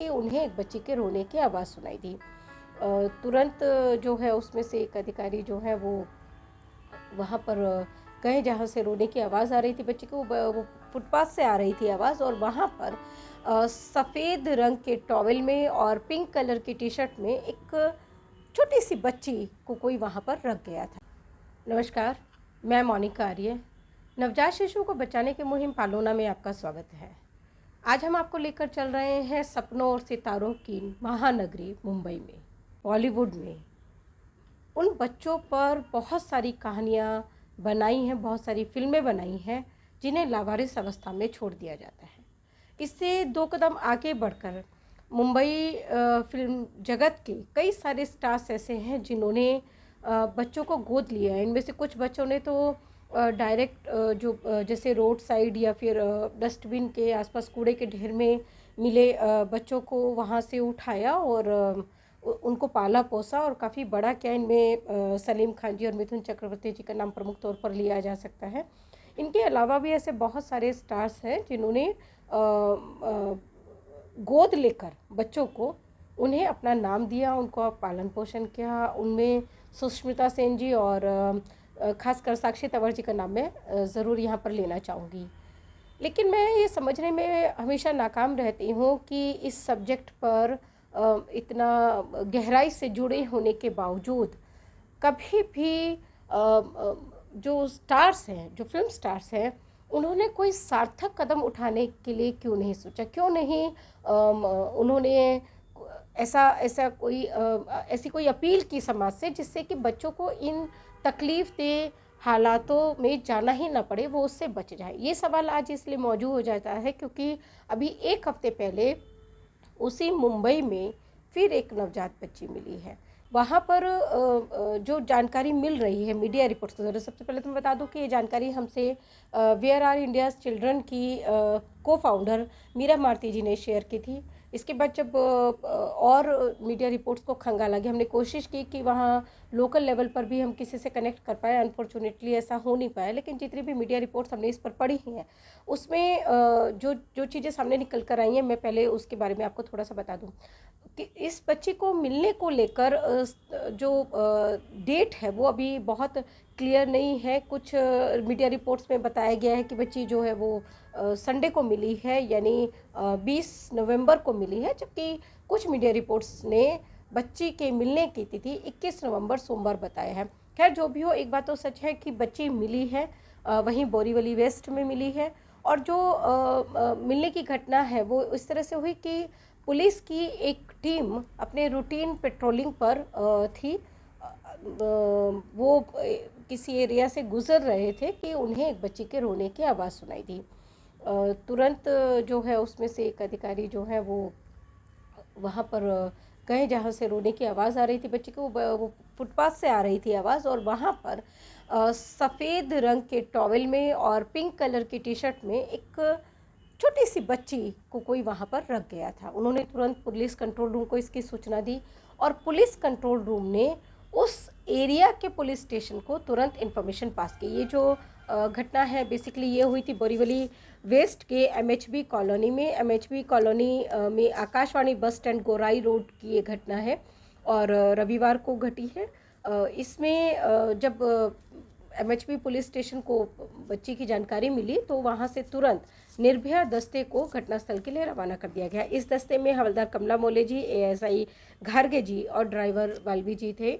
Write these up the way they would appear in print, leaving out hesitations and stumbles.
कि उन्हें एक बच्ची के रोने की आवाज़ सुनाई दी। तुरंत जो है उसमें से एक अधिकारी जो है वो वहाँ पर गए जहाँ से रोने की आवाज़ आ रही थी बच्ची को। वो फुटपाथ से आ रही थी आवाज़ और वहाँ पर सफ़ेद रंग के टॉवेल में और पिंक कलर की टी-शर्ट में एक छोटी सी बच्ची को कोई वहाँ पर रख गया था। नमस्कार, मैं मोनिका आर्य। नवजात शिशु को बचाने की मुहिम पालोना में आपका स्वागत है। आज हम आपको लेकर चल रहे हैं सपनों और सितारों की महानगरी मुंबई में, बॉलीवुड में। उन बच्चों पर बहुत सारी कहानियाँ बनाई हैं, बहुत सारी फिल्में बनाई हैं जिन्हें लावारिस अवस्था में छोड़ दिया जाता है। इससे 2 कदम आगे बढ़कर मुंबई फिल्म जगत के कई सारे स्टार्स ऐसे हैं जिन्होंने बच्चों को गोद लिया है। इनमें से कुछ बच्चों ने तो डायरेक्ट जैसे रोड साइड या फिर डस्टबिन के आसपास कूड़े के ढेर में मिले बच्चों को वहाँ से उठाया और उनको पाला पोसा और काफ़ी बड़ा क्या इनमें सलीम खान जी और मिथुन चक्रवर्ती जी का नाम प्रमुख तौर पर लिया जा सकता है। इनके अलावा भी ऐसे बहुत सारे स्टार्स हैं जिन्होंने गोद लेकर बच्चों को उन्हें अपना नाम दिया, उनको पालन पोषण किया। उनमें सुष्मिता सेन जी और खासकर साक्षी तंवर जी का नाम मैं ज़रूर यहाँ पर लेना चाहूँगी। लेकिन मैं ये समझने में हमेशा नाकाम रहती हूँ कि इस सब्जेक्ट पर इतना गहराई से जुड़े होने के बावजूद कभी भी जो स्टार्स हैं, जो फिल्म स्टार्स हैं, उन्होंने कोई सार्थक कदम उठाने के लिए क्यों नहीं सोचा? क्यों नहीं उन्होंने ऐसा ऐसा कोई ऐसी कोई अपील की समाज से जिससे कि बच्चों को इन तकलीफ देह हालातों में जाना ही ना पड़े, वो उससे बच जाए। ये सवाल आज इसलिए मौजूद हो जाता है क्योंकि अभी 1 हफ्ते पहले उसी मुंबई में फिर एक नवजात बच्ची मिली है। वहाँ पर जो जानकारी मिल रही है मीडिया रिपोर्ट्स के ज़रिए, सबसे पहले तो मैं बता दूँ कि ये जानकारी हमसे वेयर आर इंडियाज़ चिल्ड्रन की को फाउंडर मीरा मारती जी ने शेयर की थी। इसके बाद जब और मीडिया रिपोर्ट्स को खंगाला गया, हमने कोशिश की कि वहाँ लोकल लेवल पर भी हम किसी से कनेक्ट कर पाए। अनफॉर्चुनेटली ऐसा हो नहीं पाया, लेकिन जितनी भी मीडिया रिपोर्ट्स हमने इस पर पढ़ी हैं उसमें जो जो चीज़ें सामने निकल कर आई हैं, मैं पहले उसके बारे में आपको थोड़ा सा बता दूं कि इस बच्ची को मिलने को लेकर जो डेट है वो अभी बहुत क्लियर नहीं है। कुछ मीडिया रिपोर्ट्स में बताया गया है कि बच्ची जो है वो संडे को मिली है, यानी 20 नवंबर को मिली है, जबकि कुछ मीडिया रिपोर्ट्स ने बच्ची के मिलने की तिथि 21 नवंबर सोमवार बताया है। खैर जो भी हो, एक बात तो सच है कि बच्ची मिली है, वहीं बोरीवली वेस्ट में मिली है। और जो मिलने की घटना है वो इस तरह से हुई कि पुलिस की एक टीम अपने रूटीन पेट्रोलिंग पर थी। वो किसी एरिया से गुज़र रहे थे कि उन्हें एक बच्ची के रोने की आवाज़ सुनाई दी। तुरंत जो है उसमें से एक अधिकारी जो है वो वहाँ पर गए जहाँ से रोने की आवाज़ आ रही थी बच्ची को। वो फुटपाथ से आ रही थी आवाज़ और वहाँ पर सफ़ेद रंग के टॉवेल में और पिंक कलर की टी-शर्ट में एक छोटी सी बच्ची को कोई वहाँ पर रख गया था। उन्होंने तुरंत पुलिस कंट्रोल रूम को इसकी सूचना दी और पुलिस कंट्रोल रूम ने उस एरिया के पुलिस स्टेशन को तुरंत इन्फॉर्मेशन पास की। ये जो घटना है बेसिकली ये हुई थी बोरीवली वेस्ट के एमएचबी कॉलोनी में। एमएचबी कॉलोनी में आकाशवाणी बस स्टैंड गोराई रोड की ये घटना है और रविवार को घटी है। इसमें जब एमएचबी पुलिस स्टेशन को बच्ची की जानकारी मिली तो वहाँ से तुरंत निर्भया दस्ते को घटनास्थल के लिए रवाना कर दिया गया। इस दस्ते में हवलदार कमला मोले जी, एएसआई घारगे जी और ड्राइवर वाल्वी जी थे।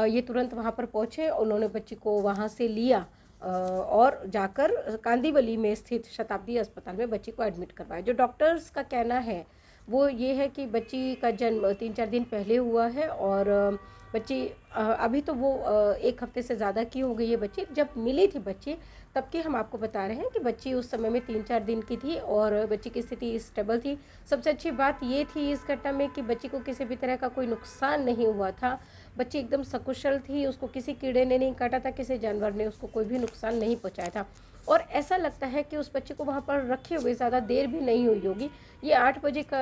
ये तुरंत वहाँ पर पहुँचे, उन्होंने बच्ची को वहाँ से लिया और जाकर कांदीवली में स्थित शताब्दी अस्पताल में बच्ची को एडमिट करवाया। जो डॉक्टर्स का कहना है वो ये है कि बच्ची का जन्म 3-4 दिन पहले हुआ है और बच्ची अभी तो वो 1 हफ्ते से ज़्यादा की हो गई है बच्ची। जब मिली थी बच्ची तब की हम आपको बता रहे हैं कि बच्ची उस समय में 3-4 दिन की थी और बच्ची की स्थिति स्टेबल थी। सबसे अच्छी बात ये थी इस घटना में कि बच्ची को किसी भी तरह का कोई नुकसान नहीं हुआ था। बच्ची एकदम सकुशल थी, उसको किसी कीड़े ने नहीं काटा था, किसी जानवर ने उसको कोई भी नुकसान नहीं पहुँचाया था। और ऐसा लगता है कि उस बच्चे को वहाँ पर रखे हुए ज़्यादा देर भी नहीं हुई होगी। ये 8 बजे का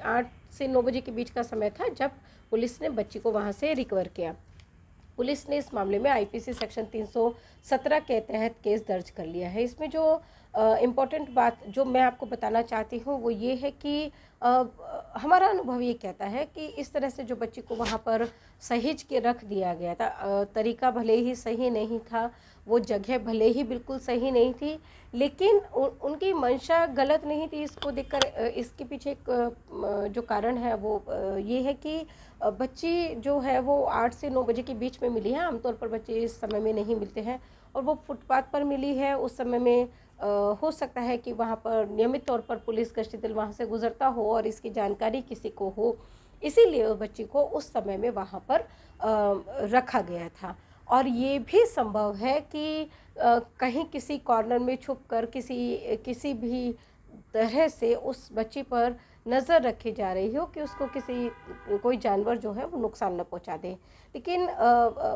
8 से 9 बजे के बीच का समय था जब पुलिस ने बच्ची को वहाँ से रिकवर किया। पुलिस ने इस मामले में आईपीसी सेक्शन 317 के तहत केस दर्ज कर लिया है। इसमें जो इम्पोर्टेंट बात जो मैं आपको बताना चाहती हूँ वो ये है कि हमारा अनुभव ये कहता है कि इस तरह से जो बच्ची को वहाँ पर सहेज के रख दिया गया था, तरीका भले ही सही नहीं था, वो जगह भले ही बिल्कुल सही नहीं थी, लेकिन उनकी मंशा गलत नहीं थी। इसको देखकर इसके पीछे एक जो कारण है वो ये है कि बच्ची जो है वो 8 से 9 बजे के बीच में मिली है। आमतौर पर बच्चे इस समय में नहीं मिलते हैं और वो फुटपाथ पर मिली है। उस समय में हो सकता है कि वहाँ पर नियमित तौर पर पुलिस गश्ती दल वहाँ से गुजरता हो और इसकी जानकारी किसी को हो, इसीलिए उस बच्ची को उस समय में वहाँ पर रखा गया था। और ये भी संभव है कि कहीं किसी कॉर्नर में छुपकर किसी भी तरह से उस बच्ची पर नज़र रखी जा रही हो कि उसको कोई जानवर जो है वो नुकसान न पहुंचा दे। लेकिन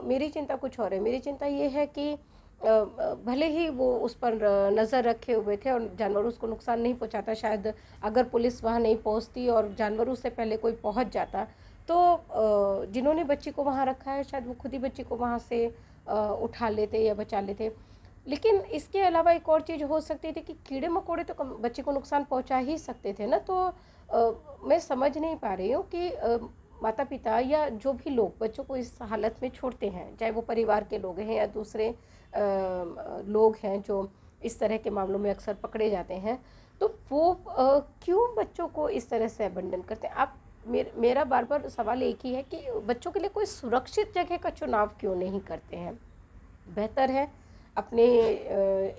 मेरी चिंता कुछ और है। मेरी चिंता ये है कि भले ही वो उस पर नज़र रखे हुए थे और जानवर उसको नुकसान नहीं पहुंचाता, शायद अगर पुलिस वहां नहीं पहुंचती और जानवर उससे पहले कोई पहुंच जाता तो जिन्होंने बच्ची को वहां रखा है शायद वो खुद ही बच्ची को वहां से उठा लेते या बचा लेते। लेकिन इसके अलावा एक और चीज़ हो सकती थी कि कीड़े मकोड़े तो बच्चे को नुकसान पहुंचा ही सकते थे ना। तो मैं समझ नहीं पा रही हूँ कि माता पिता या जो भी लोग बच्चों को इस हालत में छोड़ते हैं, चाहे वो परिवार के लोग हैं या दूसरे लोग हैं जो इस तरह के मामलों में अक्सर पकड़े जाते हैं, तो वो क्यों बच्चों को इस तरह से अबंडन करते हैं। आप मेरा बार बार सवाल एक ही है कि बच्चों के लिए कोई सुरक्षित जगह का चुनाव क्यों नहीं करते हैं। बेहतर है अपने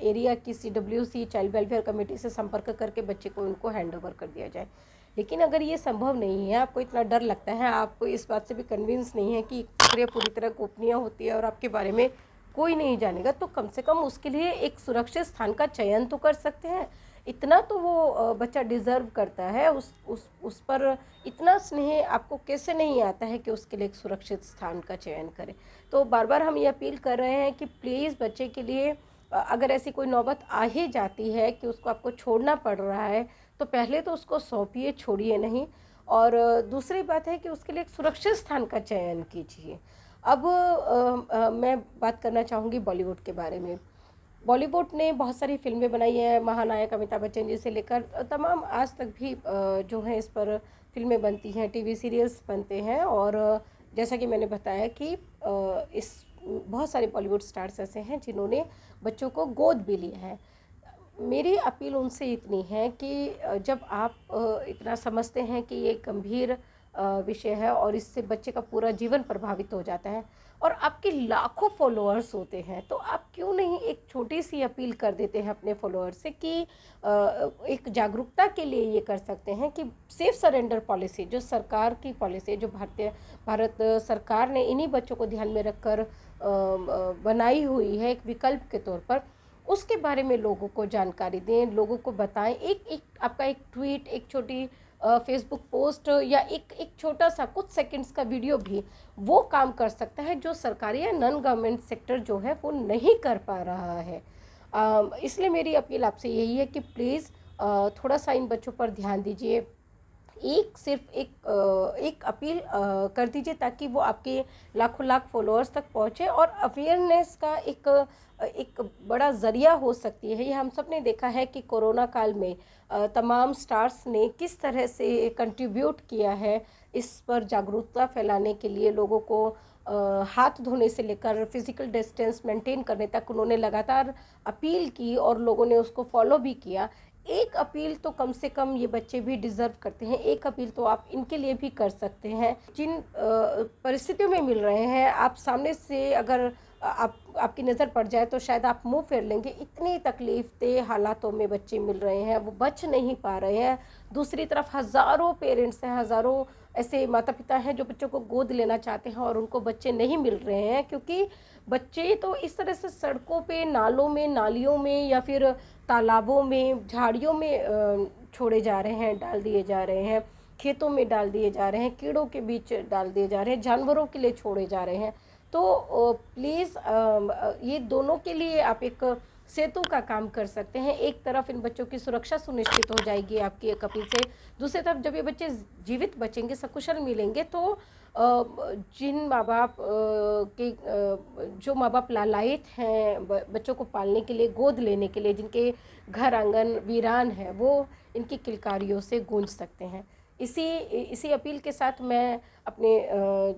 एरिया की CWC चाइल्ड वेलफेयर कमेटी से संपर्क करके बच्चे को उनको हैंड ओवर कर दिया जाए। लेकिन अगर ये संभव नहीं है, आपको इतना डर लगता है, आपको इस बात से भी कन्विंस नहीं है कि प्रक्रिया पूरी तरह गोपनीय होती है और आपके बारे में कोई नहीं जानेगा, तो कम से कम उसके लिए एक सुरक्षित स्थान का चयन तो कर सकते हैं। इतना तो वो बच्चा डिज़र्व करता है, उस पर इतना स्नेह आपको कैसे नहीं आता है कि उसके लिए एक सुरक्षित स्थान का चयन करें। तो बार बार हम ये अपील कर रहे हैं कि प्लीज़ बच्चे के लिए अगर ऐसी कोई नौबत आ ही जाती है कि उसको आपको छोड़ना पड़ रहा है, तो पहले तो उसको सौंपिए, छोड़िए नहीं। और दूसरी बात है कि उसके लिए एक सुरक्षित स्थान का चयन कीजिए। अब मैं बात करना चाहूँगी बॉलीवुड के बारे में। बॉलीवुड ने बहुत सारी फ़िल्में बनाई हैं, महानायक अमिताभ बच्चन जी से लेकर तमाम आज तक भी जो हैं इस पर फ़िल्में बनती हैं, टीवी सीरियल्स बनते हैं। और जैसा कि मैंने बताया कि इस बहुत सारे बॉलीवुड स्टार्स ऐसे हैं जिन्होंने बच्चों को गोद भी लिया है। मेरी अपील उनसे इतनी है कि जब आप इतना समझते हैं कि ये गंभीर विषय है और इससे बच्चे का पूरा जीवन प्रभावित हो जाता है और आपके लाखों फॉलोअर्स होते हैं, तो आप क्यों नहीं एक छोटी सी अपील कर देते हैं अपने फॉलोअर्स से कि एक जागरूकता के लिए ये कर सकते हैं कि सेफ सरेंडर पॉलिसी जो सरकार की पॉलिसी, जो भारत सरकार ने इन्हीं बच्चों को ध्यान में रखकर बनाई हुई है एक विकल्प के तौर पर, उसके बारे में लोगों को जानकारी दें, लोगों को बताएं। एक आपका एक ट्वीट, एक छोटी फेसबुक पोस्ट या एक छोटा सा कुछ सेकंड्स का वीडियो भी वो काम कर सकता है जो सरकारी या नॉन गवर्नमेंट सेक्टर जो है वो नहीं कर पा रहा है। इसलिए मेरी अपील आपसे यही है कि प्लीज़ थोड़ा सा इन बच्चों पर ध्यान दीजिए। सिर्फ एक अपील कर दीजिए ताकि वो आपके लाखों लाख फॉलोअर्स तक पहुँचे और अवेयरनेस का एक बड़ा ज़रिया हो सकती है। ये हम सब ने देखा है कि कोरोना काल में तमाम स्टार्स ने किस तरह से कंट्रीब्यूट किया है इस पर जागरूकता फैलाने के लिए। लोगों को हाथ धोने से लेकर फिज़िकल डिस्टेंस मेंटेन करने तक उन्होंने लगातार अपील की और लोगों ने उसको फॉलो भी किया। एक अपील तो कम से कम ये बच्चे भी डिज़र्व करते हैं, एक अपील तो आप इनके लिए भी कर सकते हैं। जिन परिस्थितियों में मिल रहे हैं, आप सामने से अगर आपकी नज़र पड़ जाए तो शायद आप मुंह फेर लेंगे। इतनी तकलीफ़देह हालातों में बच्चे मिल रहे हैं, वो बच नहीं पा रहे हैं। दूसरी तरफ हज़ारों पेरेंट्स हैं, हज़ारों ऐसे माता पिता हैं जो बच्चों को गोद लेना चाहते हैं और उनको बच्चे नहीं मिल रहे हैं, क्योंकि बच्चे तो इस तरह से सड़कों पे, नालों में, नालियों में या फिर तालाबों में, झाड़ियों में छोड़े जा रहे हैं, डाल दिए जा रहे हैं, खेतों में डाल दिए जा रहे हैं, कीड़ों के बीच डाल दिए जा रहे हैं, जानवरों के लिए छोड़े जा रहे हैं। तो प्लीज़ ये दोनों के लिए आप एक सेतु का काम कर सकते हैं। एक तरफ इन बच्चों की सुरक्षा सुनिश्चित हो जाएगी आपकी एक अपील से, दूसरी तरफ जब ये बच्चे जीवित बचेंगे, सकुशल मिलेंगे, तो जिन माँ बाप जो माँ बाप लालायित हैं बच्चों को पालने के लिए, गोद लेने के लिए, जिनके घर आंगन वीरान है, वो इनकी किलकारियों से गूंज सकते हैं। इसी इसी अपील के साथ मैं अपने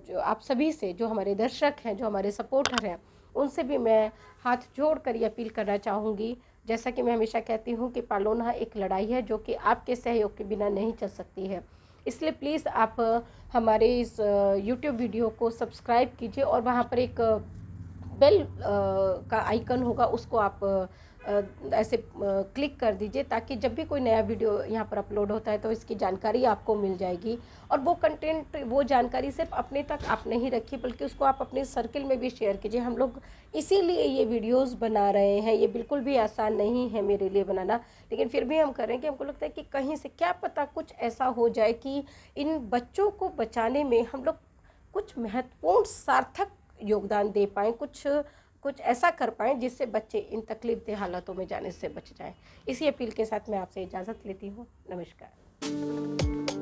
जो आप सभी से, जो हमारे दर्शक हैं, जो हमारे सपोर्टर हैं, उनसे भी मैं हाथ जोड़ कर ये अपील करना चाहूँगी। जैसा कि मैं हमेशा कहती हूँ कि पालोना एक लड़ाई है जो कि आपके सहयोग के बिना नहीं चल सकती है। इसलिए प्लीज़ आप हमारे इस यूट्यूब वीडियो को सब्सक्राइब कीजिए और वहाँ पर एक बेल का आइकन होगा, उसको आप ऐसे क्लिक कर दीजिए, ताकि जब भी कोई नया वीडियो यहाँ पर अपलोड होता है तो इसकी जानकारी आपको मिल जाएगी। और वो कंटेंट, वो जानकारी सिर्फ अपने तक आप नहीं रखिए, बल्कि उसको आप अपने सर्किल में भी शेयर कीजिए। हम लोग इसीलिए ये वीडियोस बना रहे हैं, ये बिल्कुल भी आसान नहीं है मेरे लिए बनाना, लेकिन फिर भी हम करेंगे। हमको लगता है कि कहीं से क्या पता कुछ ऐसा हो जाए कि इन बच्चों को बचाने में हम लोग कुछ महत्वपूर्ण सार्थक योगदान दे पाएँ, कुछ कुछ ऐसा कर पाएँ जिससे बच्चे इन तकलीफ़देह हालातों में जाने से बच जाएँ। इसी अपील के साथ मैं आपसे इजाज़त लेती हूँ। नमस्कार।